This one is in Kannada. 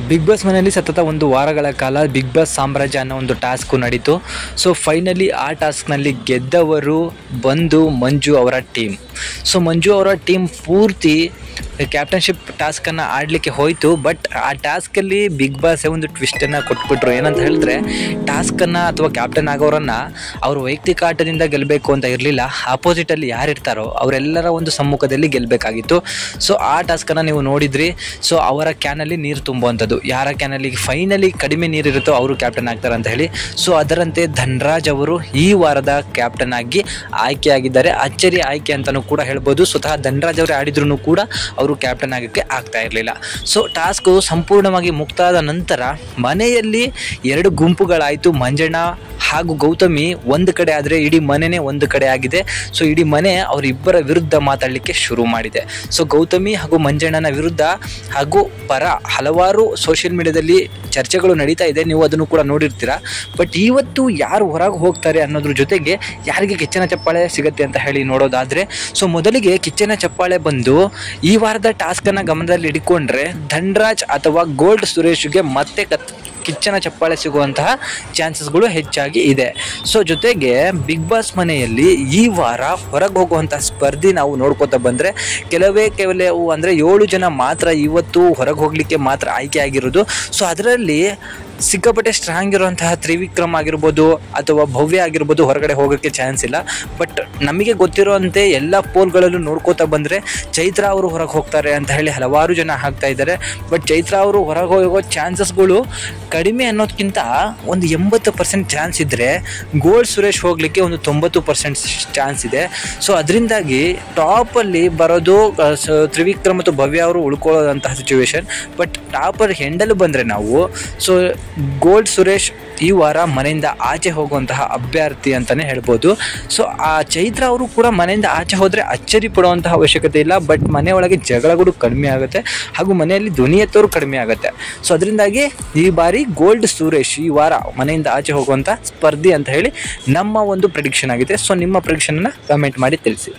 ಬಿಗ್ ಬಾಸ್ ಮನೆಯಲ್ಲಿ ಸತತ ಒಂದು ವಾರಗಳ ಕಾಲ ಬಿಗ್ ಬಾಸ್ ಸಾಮ್ರಾಜ್ಯ ಅನ್ನೋ ಒಂದು ಟಾಸ್ಕು ನಡೀತು. ಸೊ ಫೈನಲಿ ಆ ಟಾಸ್ಕ್ನಲ್ಲಿ ಗೆದ್ದವರು ಬಂದು ಮಂಜು ಅವರ ಟೀಮ್. ಸೊ ಮಂಜು ಅವರ ಟೀಮ್ ಪೂರ್ತಿ ಕ್ಯಾಪ್ಟನ್ಶಿಪ್ ಟಾಸ್ಕನ್ನು ಆಡಲಿಕ್ಕೆ ಹೋಯಿತು. ಬಟ್ ಆ ಟಾಸ್ಕಲ್ಲಿ ಬಿಗ್ ಬಾಸ್ ಒಂದು ಟ್ವಿಸ್ಟನ್ನು ಕೊಟ್ಬಿಟ್ರು. ಏನಂತ ಹೇಳಿದ್ರೆ, ಟಾಸ್ಕನ್ನು ಅಥವಾ ಕ್ಯಾಪ್ಟನ್ ಆಗೋರನ್ನು ಅವ್ರ ವೈಯಕ್ತಿಕ ಆಟದಿಂದ ಗೆಲ್ಲಬೇಕು ಅಂತ ಇರಲಿಲ್ಲ. ಆಪೋಸಿಟಲ್ಲಿ ಯಾರಿರ್ತಾರೋ ಅವರೆಲ್ಲರ ಒಂದು ಸಮ್ಮುಖದಲ್ಲಿ ಗೆಲ್ಲಬೇಕಾಗಿತ್ತು. ಸೊ ಆ ಟಾಸ್ಕನ್ನು ನೀವು ನೋಡಿದ್ರಿ. ಸೊ ಅವರ ಕ್ಯಾನಲ್ಲಿ ನೀರು ತುಂಬುವಂಥದ್ದು, ಯಾರ ಕ್ಯಾನಲ್ಲಿ ಫೈನಲಿ ಕಡಿಮೆ ನೀರಿರುತ್ತೋ ಅವರು ಕ್ಯಾಪ್ಟನ್ ಆಗ್ತಾರೆ ಅಂತ ಹೇಳಿ. ಸೊ ಅದರಂತೆ ಧನ್ರಾಜ್ ಅವರು ಈ ವಾರದ ಕ್ಯಾಪ್ಟನ್ ಆಗಿ ಆಯ್ಕೆಯಾಗಿದ್ದಾರೆ. ಅಚ್ಚರಿ ಆಯ್ಕೆ ಅಂತಲೂ ಕೂಡ ಹೇಳ್ಬೋದು. ಸ್ವತಃ ಧನ್ರಾಜ್ ಅವರು ಆಡಿದ್ರೂ ಕೂಡ ಅವರು ಕ್ಯಾಪ್ಟನ್ ಆಗೋಕ್ಕೆ ಆಗ್ತಾ ಇರಲಿಲ್ಲ. ಸೊ ಟಾಸ್ಕು ಸಂಪೂರ್ಣವಾಗಿ ಮುಕ್ತಾದ ನಂತರ ಮನೆಯಲ್ಲಿ ಎರಡು ಗುಂಪುಗಳಾಯಿತು. ಮಂಜಣ್ಣ ಹಾಗೂ ಗೌತಮಿ ಒಂದು ಕಡೆ ಆದರೆ ಇಡೀ ಮನೆಯೇ ಒಂದು ಕಡೆ ಆಗಿದೆ. ಸೊ ಇಡೀ ಮನೆ ಅವರಿಬ್ಬರ ವಿರುದ್ಧ ಮಾತಾಡಲಿಕ್ಕೆ ಶುರು ಮಾಡಿದೆ. ಸೊ ಗೌತಮಿ ಹಾಗೂ ಮಂಜಣ್ಣನ ವಿರುದ್ಧ ಹಾಗೂ ಪರ ಹಲವಾರು ಸೋಷಿಯಲ್ ಮೀಡಿಯಾದಲ್ಲಿ ಚರ್ಚೆಗಳು ನಡೀತಾ ಇದೆ. ನೀವು ಅದನ್ನು ಕೂಡ ನೋಡಿರ್ತೀರ. ಬಟ್ ಇವತ್ತು ಯಾರು ಹೊರಗೆ ಹೋಗ್ತಾರೆ ಅನ್ನೋದ್ರ ಜೊತೆಗೆ ಯಾರಿಗೆ ಕಿಚ್ಚನ ಚಪ್ಪಾಳೆ ಸಿಗುತ್ತೆ ಅಂತ ಹೇಳಿ ನೋಡೋದಾದರೆ, ಸೊ ಮೊದಲಿಗೆ ಕಿಚ್ಚನ ಚಪ್ಪಾಳೆ ಬಂದು ಈ ವಾರದ ಟಾಸ್ಕನ್ನು ಗಮನದಲ್ಲಿ ಇಟ್ಕೊಂಡ್ರೆ ಧನ್ರಾಜ್ ಅಥವಾ ಗೋಲ್ಡ್ ಸುರೇಶ್ಗೆ ಮತ್ತೆ ಕಿಚ್ಚನ ಚಪ್ಪಾಳೆ ಸಿಗುವಂತಹ ಚಾನ್ಸಸ್ಗಳು ಹೆಚ್ಚಾಗಿ ಇದೆ. ಸೊ ಜೊತೆಗೆ ಬಿಗ್ ಬಾಸ್ ಮನೆಯಲ್ಲಿ ಈ ವಾರ ಹೊರಗೆ ಹೋಗುವಂಥ ಸ್ಪರ್ಧಿ ನಾವು ನೋಡ್ಕೋತಾ ಬಂದರೆ ಕೆಲವು ಅಂದರೆ 7 ಜನ ಮಾತ್ರ ಇವತ್ತು ಹೊರಗೆ ಹೋಗಲಿಕ್ಕೆ ಮಾತ್ರ ಆಯ್ಕೆ ಆಗಿರೋದು. ಸೊ ಅದರಲ್ಲಿ ಸಿಕ್ಕಾಪಟ್ಟೆ ಸ್ಟ್ರಾಂಗ್ ಇರುವಂತಹ ತ್ರಿವಿಕ್ರಮ್ ಆಗಿರ್ಬೋದು ಅಥವಾ ಭವ್ಯ ಆಗಿರ್ಬೋದು ಹೊರಗಡೆ ಹೋಗೋಕ್ಕೆ ಚಾನ್ಸ್ ಇಲ್ಲ. ಬಟ್ ನಮಗೆ ಗೊತ್ತಿರುವಂತೆ ಎಲ್ಲ ಪೋಲ್ಗಳಲ್ಲೂ ನೋಡ್ಕೋತಾ ಬಂದರೆ ಚೈತ್ರ ಅವರು ಹೊರಗೆ ಹೋಗ್ತಾರೆ ಅಂತ ಹೇಳಿ ಹಲವಾರು ಜನ ಹಾಕ್ತಾ ಇದ್ದಾರೆ. ಬಟ್ ಚೈತ್ರ ಅವರು ಹೊರಗೆ ಹೋಗೋ ಚಾನ್ಸಸ್ಗಳು ಕಡಿಮೆ ಅನ್ನೋದಕ್ಕಿಂತ ಒಂದು 80% ಚಾನ್ಸ್ ಇದ್ದರೆ ಗೋಲ್ಡ್ ಸುರೇಶ್ ಹೋಗಲಿಕ್ಕೆ ಒಂದು 90% ಚಾನ್ಸ್ ಇದೆ. ಸೊ ಅದರಿಂದಾಗಿ ಟಾಪಲ್ಲಿ ಬರೋದು ತ್ರಿವಿಕ್ರಮ್ ಮತ್ತು ಭವ್ಯ ಅವರು ಉಳ್ಕೊಳ್ಳೋದಂತಹ ಸಿಚುವೇಶನ್. ಬಟ್ ಟಾಪರ್ ಹೆಂಡಲು ಬಂದರೆ ನಾವು ಸೊ ಗೋಲ್ಡ್ ಸುರೇಶ್ ಈ ವಾರ ಮನೆಯಿಂದ ಆಚೆ ಹೋಗುವಂತಹ ಅಭ್ಯರ್ಥಿ ಅಂತಲೇ ಹೇಳ್ಬೋದು. ಸೊ ಆ ಚೈತ್ರ ಅವರು ಕೂಡ ಮನೆಯಿಂದ ಆಚೆ ಹೋದರೆ ಅಚ್ಚರಿ ಪಡುವಂತಹ ಅವಶ್ಯಕತೆ ಇಲ್ಲ. ಬಟ್ ಮನೆಯೊಳಗೆ ಜಗಳಗಳು ಕಡಿಮೆ ಆಗುತ್ತೆ ಹಾಗೂ ಮನೆಯಲ್ಲಿ ಧ್ವನಿ ಎತ್ತೋರು ಕಡಿಮೆ ಆಗುತ್ತೆ. ಸೊ ಅದರಿಂದಾಗಿ ಈ ಬಾರಿ ಗೋಲ್ಡ್ ಸುರೇಶ್ ಈ ವಾರ ಮನೆಯಿಂದ ಆಚೆ ಹೋಗುವಂಥ ಸ್ಪರ್ಧಿ ಅಂತ ಹೇಳಿ ನಮ್ಮ ಒಂದು ಪ್ರೆಡಿಕ್ಷನ್ ಆಗಿದೆ. ಸೊ ನಿಮ್ಮ ಪ್ರೆಡಿಕ್ಷನನ್ನು ಕಮೆಂಟ್ ಮಾಡಿ ತಿಳಿಸಿ.